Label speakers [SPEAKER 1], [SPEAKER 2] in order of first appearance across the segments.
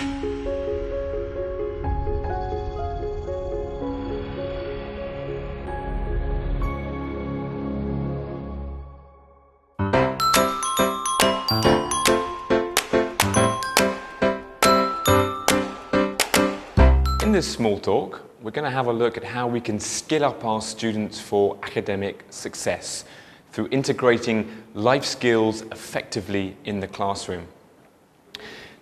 [SPEAKER 1] In this small talk, we're going to have a look at how we can skill up our students for academic success through integrating life skills effectively in the classroom.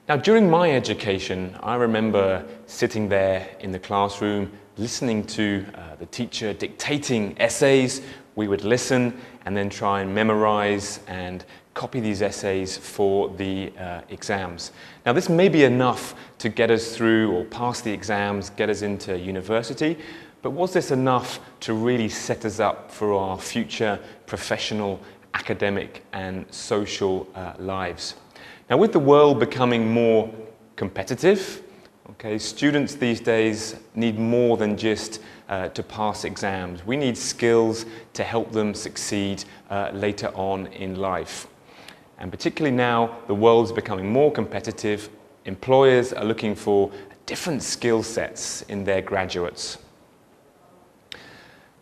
[SPEAKER 1] Now, during my education, I remember sitting there in the classroom, listening to the teacher dictating essays. We would listen and then try and memorize and copy these essays for the exams. Now, this may be enough to get us through or pass the exams, get us into university, but was this enough to really set us up for our future professional, academic and social lives? Now, with the world becoming more competitive, students these days need more than just to pass exams. We need skills to help them succeed later on in life. And particularly now, the world's becoming more competitive. Employers are looking for different skill sets in their graduates.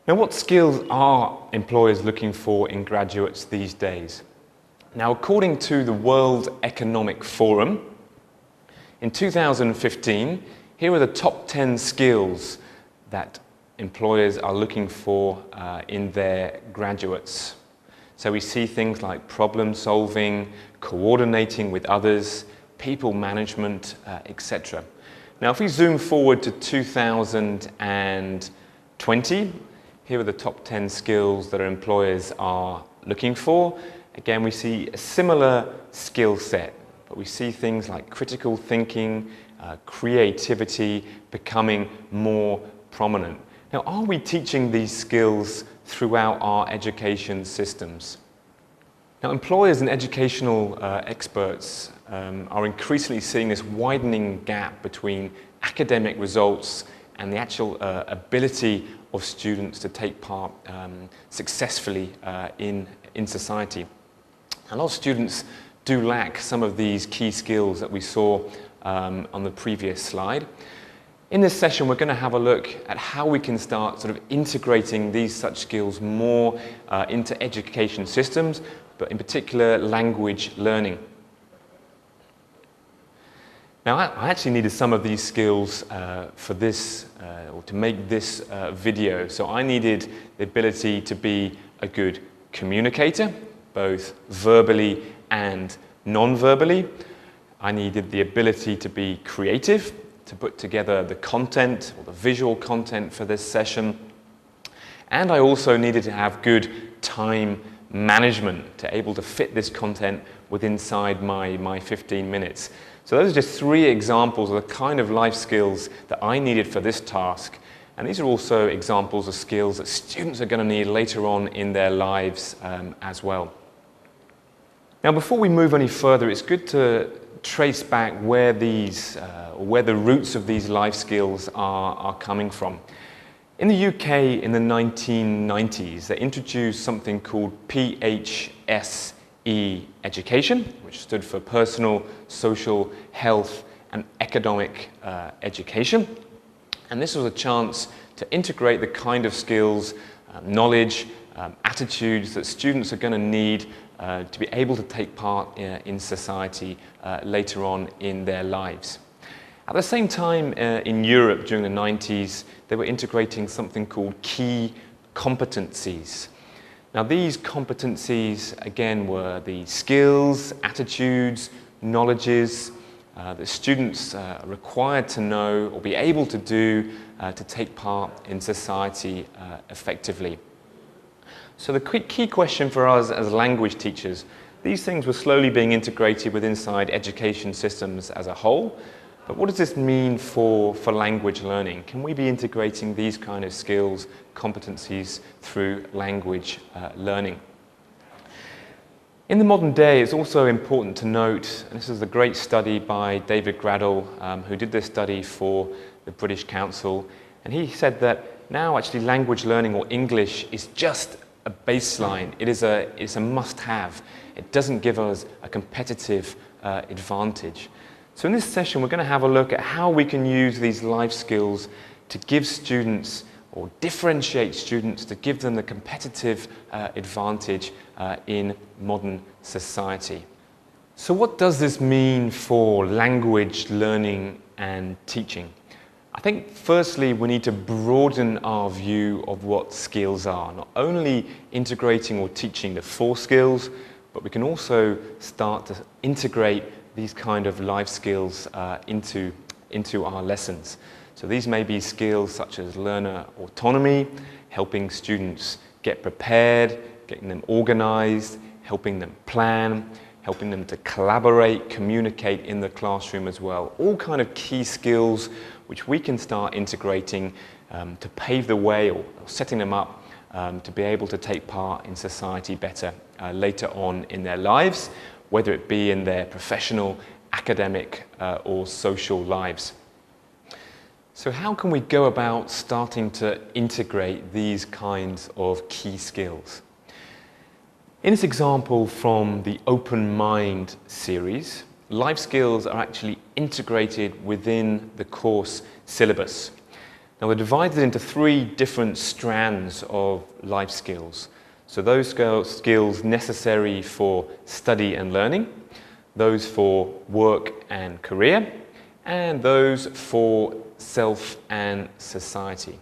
[SPEAKER 1] Now, what skills are employers looking for in graduates these days? Now, according to the World Economic Forum, in 2015, here are the top 10 skills that employers are looking for in their graduates. So we see things like problem solving, coordinating with others, people management, etc. Now, if we zoom forward to 2020, here are the top 10 skills that our employers are looking for. Again, we see a similar skill set, but we see things like critical thinking, creativity becoming more prominent. Now, are we teaching these skills throughout our education systems? Now, employers and educational experts are increasingly seeing this widening gap between academic results and the actual ability of students to take part successfully in society. A lot of students do lack some of these key skills that we saw on the previous slide. In this session, we're going to have a look at how we can start sort of integrating these such skills more into education systems, but in particular language learning. Now, I actually needed some of these skills for this, or to make this video. So I needed the ability to be a good communicator, both verbally and non-verbally. I needed the ability to be creative, to put together the content or the visual content for this session. And I also needed to have good time management, to able to fit this content inside my 15 minutes. So those are just 3 examples of the kind of life skills that I needed for this task. And these are also examples of skills that students are going to need later on in their lives as well. Now, before we move any further, it's good to trace back where the roots of these life skills are coming from. In the UK in the 1990s, they introduced something called PHSE education, which stood for Personal, Social, Health and Economic Education. And this was a chance to integrate the kind of skills, knowledge, attitudes that students are going to need to be able to take part in society later on in their lives. At the same time, in Europe during the 90s, they were integrating something called key competencies. Now, these competencies, again, were the skills, attitudes, knowledges that students are required to know or be able to do to take part in society effectively. So the key question for us as language teachers, these things were slowly being integrated with inside education systems as a whole. But what does this mean for language learning? Can we be integrating these kind of skills, competencies through language learning? In the modern day, it's also important to note, and this is a great study by David Graddle, who did this study for the British Council, and he said that now actually language learning or English is just a baseline. It's a must-have. It doesn't give us a competitive advantage. So in this session, we're going to have a look at how we can use these life skills to give students or differentiate students to give them the competitive advantage in modern society. So what does this mean for language learning and teaching? I think firstly we need to broaden our view of what skills are, not only integrating or teaching the 4 skills, but we can also start to integrate these kind of life skills into our lessons. So these may be skills such as learner autonomy, helping students get prepared, getting them organized, helping them plan, helping them to collaborate, communicate in the classroom as well. All kind of key skills which we can start integrating to pave the way or setting them up to be able to take part in society better later on in their lives, whether it be in their professional, academic or social lives. So how can we go about starting to integrate these kinds of key skills? In this example from the Open Mind series, life skills are actually integrated within the course syllabus. Now they're divided into 3 different strands of life skills. So those skills necessary for study and learning, those for work and career, and those for self and society.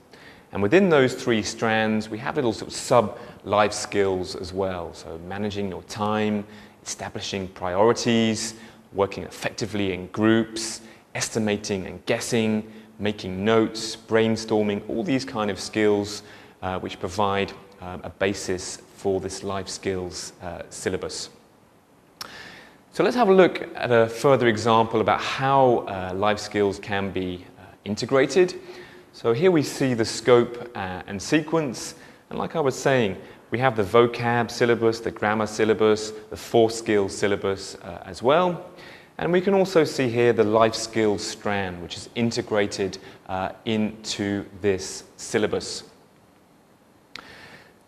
[SPEAKER 1] And within those 3 strands, we have little sort of sub-life skills as well. So managing your time, establishing priorities, working effectively in groups, estimating and guessing, making notes, brainstorming, all these kind of skills which provide a basis for this life skills syllabus. So let's have a look at a further example about how life skills can be integrated. So here we see the scope and sequence, and like I was saying, we have the vocab syllabus, the grammar syllabus, the 4 skills syllabus as well. And we can also see here the life skills strand, which is integrated into this syllabus.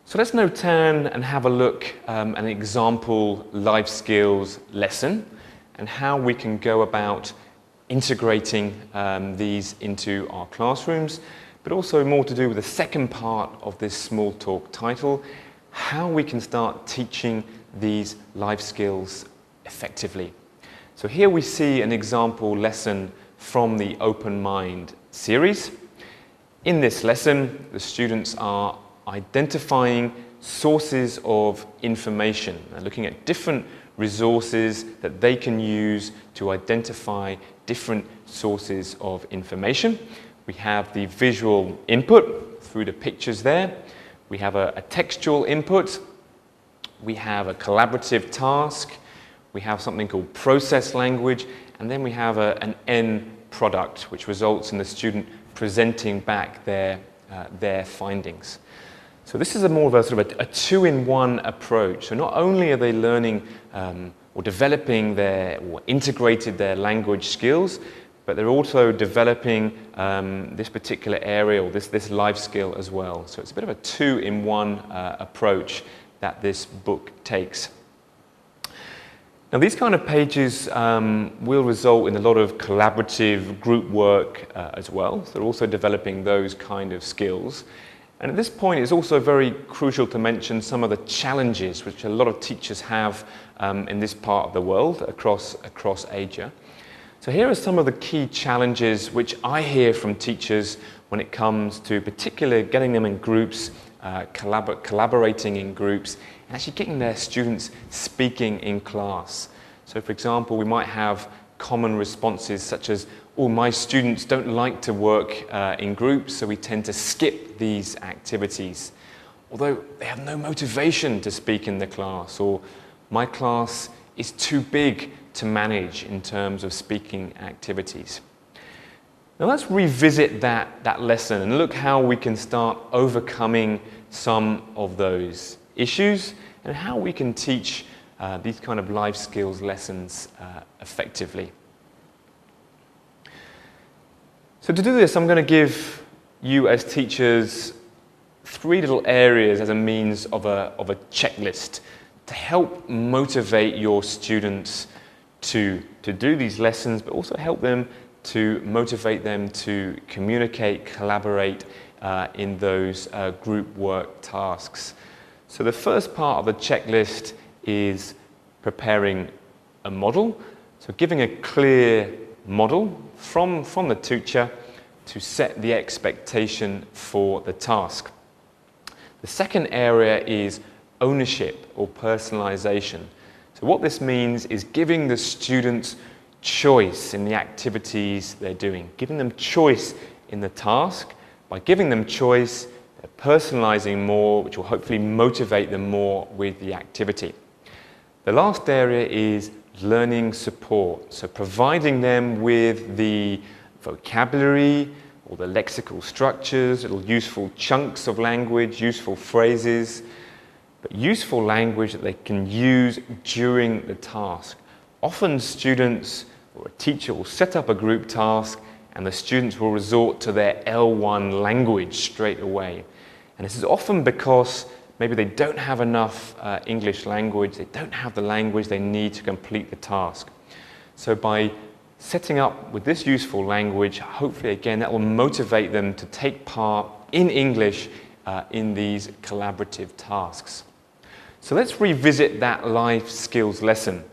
[SPEAKER 1] So let's now turn and have a look at an example life skills lesson and how we can go about integrating these into our classrooms, but also more to do with the second part of this small talk title, how we can start teaching these life skills effectively. So here we see an example lesson from the Open Mind series. In this lesson, the students are identifying sources of information. They're looking at different resources that they can use to identify different sources of information. We have the visual input through the pictures there. We have a textual input. We have a collaborative task. We have something called process language, and then we have an end product, which results in the student presenting back their findings. So this is more of a sort of a 2-in-1 approach. So not only are they learning or developing or integrated their language skills, but they're also developing this particular area or this life skill as well. So it's a bit of a 2-in-1 approach that this book takes. Now these kind of pages will result in a lot of collaborative group work as well. So they're also developing those kind of skills. And at this point it's also very crucial to mention some of the challenges which a lot of teachers have in this part of the world across Asia. So here are some of the key challenges which I hear from teachers when it comes to particularly getting them in groups, collaborating in groups, and actually getting their students speaking in class. So for example, we might have common responses such as, oh, my students don't like to work in groups, so we tend to skip these activities. Although they have no motivation to speak in the class, or my class is too big to manage in terms of speaking activities. Now let's revisit that lesson and look how we can start overcoming some of those issues and how we can teach these kind of life skills lessons effectively. So to do this, I'm going to give you as teachers 3 little areas as a means of a checklist to help motivate your students to do these lessons, but also help them to motivate them to communicate, collaborate in those group work tasks. So the first part of the checklist is preparing a model. So giving a clear model from the teacher to set the expectation for the task. The second area is ownership or personalization. So what this means is giving the students choice in the activities they're doing, giving them choice in the task. By giving them choice, they're personalizing more, which will hopefully motivate them more with the activity. The last area is learning support, so providing them with the vocabulary or the lexical structures, little useful chunks of language, useful phrases, but useful language that they can use during the task. Often students or a teacher will set up a group task and the students will resort to their L1 language straight away. And this is often because maybe they don't have enough English language, they don't have the language they need to complete the task. So by setting up with this useful language, hopefully again that will motivate them to take part in English in these collaborative tasks. So let's revisit that life skills lesson.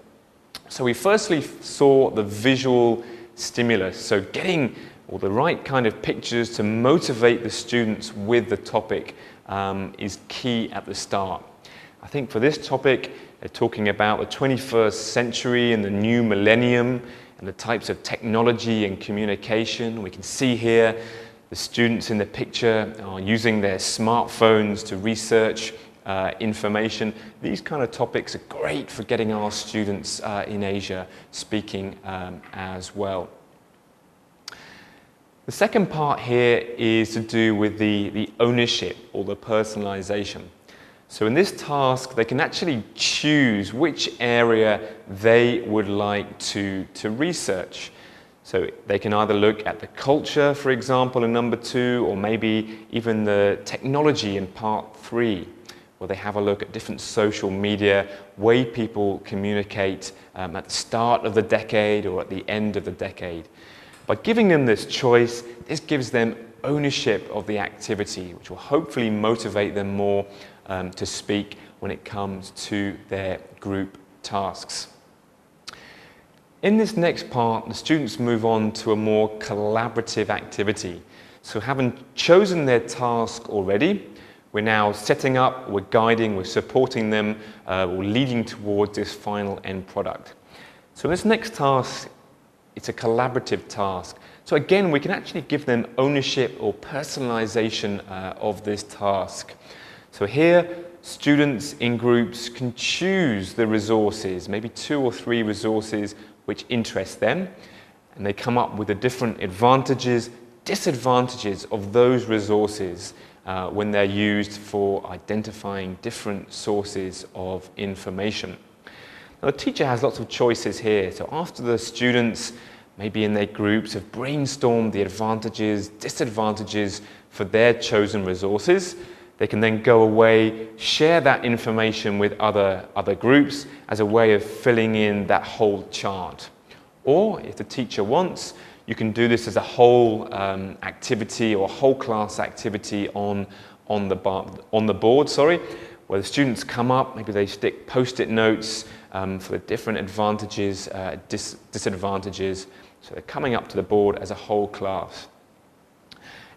[SPEAKER 1] So we firstly saw the visual stimulus, so getting all the right kind of pictures to motivate the students with the topic is key at the start. I think for this topic, they're talking about the 21st century and the new millennium and the types of technology and communication. We can see here the students in the picture are using their smartphones to research information. These kind of topics are great for getting our students in Asia speaking as well. The second part here is to do with the ownership or the personalization. So in this task, they can actually choose which area they would like to research. So they can either look at the culture, for example, in number 2, or maybe even the technology in part 3, where they have a look at different social media, way people communicate at the start of the decade or at the end of the decade. By giving them this choice, this gives them ownership of the activity, which will hopefully motivate them more to speak when it comes to their group tasks. In this next part, the students move on to a more collaborative activity. So having chosen their task already, we're now setting up, we're guiding, we're supporting them, we're leading towards this final end product. So this next task, it's a collaborative task. So again, we can actually give them ownership or personalization of this task. So here, students in groups can choose the resources, maybe 2 or 3 resources which interest them, and they come up with the different advantages, disadvantages of those resources when they're used for identifying different sources of information. Now, the teacher has lots of choices here. So after the students, maybe in their groups, have brainstormed the advantages, disadvantages for their chosen resources, they can then go away, share that information with other groups as a way of filling in that whole chart. Or if the teacher wants, you can do this as a whole activity or a whole class activity on the board, where the students come up, maybe they stick post-it notes for the different advantages, disadvantages. So they're coming up to the board as a whole class.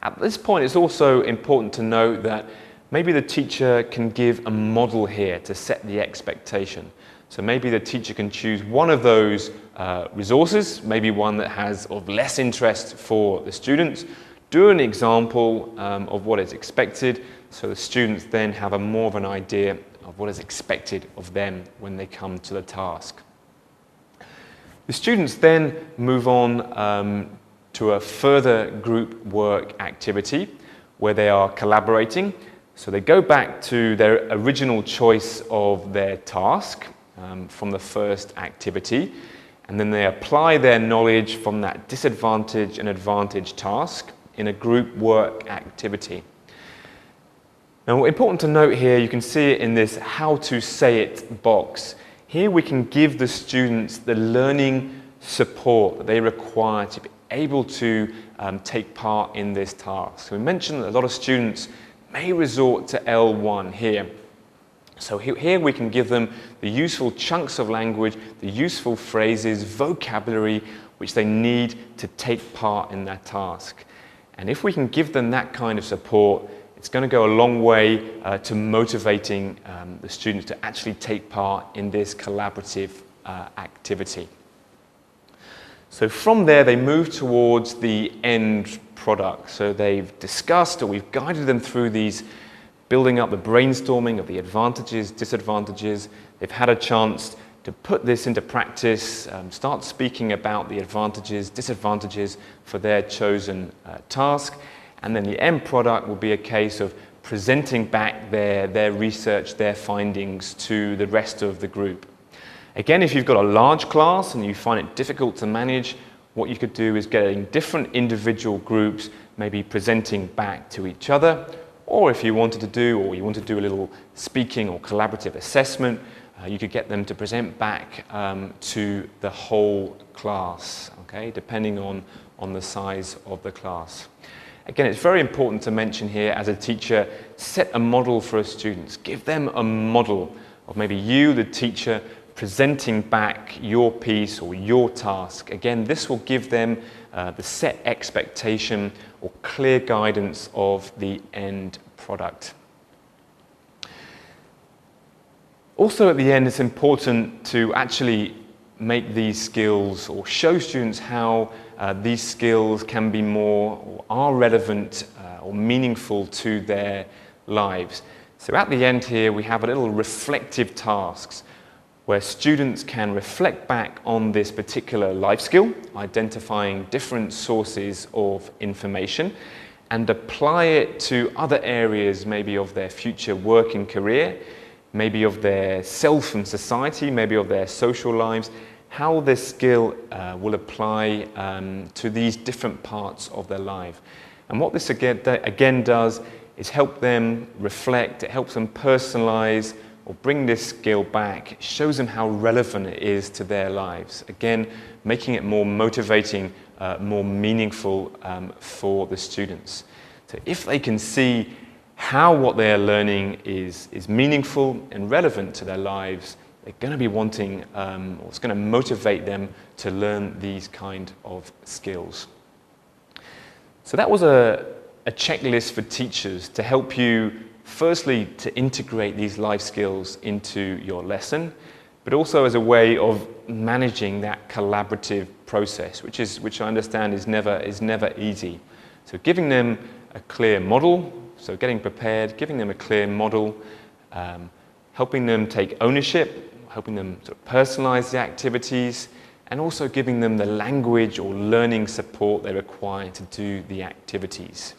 [SPEAKER 1] At this point, it's also important to note that maybe the teacher can give a model here to set the expectation. So maybe the teacher can choose one of those resources, maybe one that has of less interest for the students, do an example of what is expected, so the students then have more of an idea of what is expected of them when they come to the task. The students then move on to a further group work activity where they are collaborating. So they go back to their original choice of their task from the first activity, and then they apply their knowledge from that disadvantage and advantage task in a group work activity. Now, important to note here, you can see it in this how to say it box. Here we can give the students the learning support that they require to be able to take part in this task. So we mentioned that a lot of students may resort to L1 here. So here we can give them the useful chunks of language, the useful phrases, vocabulary, which they need to take part in that task. And if we can give them that kind of support, it's going to go a long way to motivating the students to actually take part in this collaborative activity. So from there, they move towards the end product. So they've discussed, or we've guided them through these, building up the brainstorming of the advantages, disadvantages. They've had a chance to put this into practice, start speaking about the advantages, disadvantages for their chosen task. And then the end product will be a case of presenting back their research, their findings to the rest of the group. Again, if you've got a large class and you find it difficult to manage, what you could do is getting different individual groups maybe presenting back to each other, or if you wanted to do a little speaking or collaborative assessment, you could get them to present back to the whole class, okay, depending on the size of the class. Again, it's very important to mention here as a teacher, set a model for our students. Give them a model of maybe you, the teacher, presenting back your piece or your task. Again, this will give them the set expectation or clear guidance of the end product. Also at the end, it's important to actually make these skills or show students how these skills can be more or are relevant or meaningful to their lives. So at the end here, we have a little reflective tasks where students can reflect back on this particular life skill, identifying different sources of information, and apply it to other areas maybe of their future work and career, maybe of their self and society, maybe of their social lives, how this skill will apply to these different parts of their life. And what this again does is help them reflect, it helps them personalize or bring this skill back. It shows them how relevant it is to their lives. Again, making it more motivating, more meaningful for the students. So if they can see how what they're learning is meaningful and relevant to their lives, they're going to be wanting, or it's going to motivate them to learn these kind of skills. So that was a checklist for teachers to help you, firstly, to integrate these life skills into your lesson, but also as a way of managing that collaborative process, which I understand is never easy. So giving them a clear model, so getting prepared, giving them a clear model, helping them take ownership, helping them sort of personalize the activities, and also giving them the language or learning support they require to do the activities.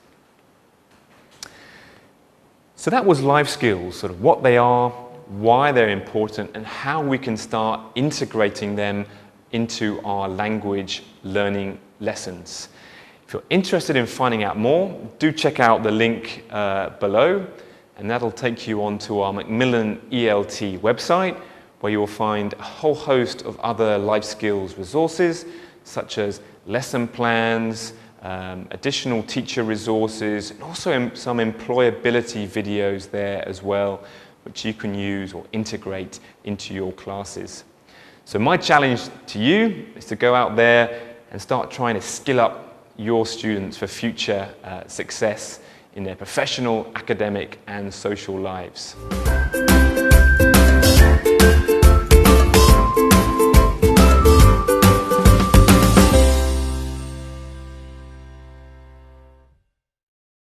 [SPEAKER 1] So that was life skills, sort of what they are, why they're important, and how we can start integrating them into our language learning lessons. If you're interested in finding out more, do check out the link below, and that'll take you onto our Macmillan ELT website, where you will find a whole host of other life skills resources, such as lesson plans, additional teacher resources, and also some employability videos there as well, which you can use or integrate into your classes. So my challenge to you is to go out there and start trying to skill up your students for future success in their professional, academic, and social lives.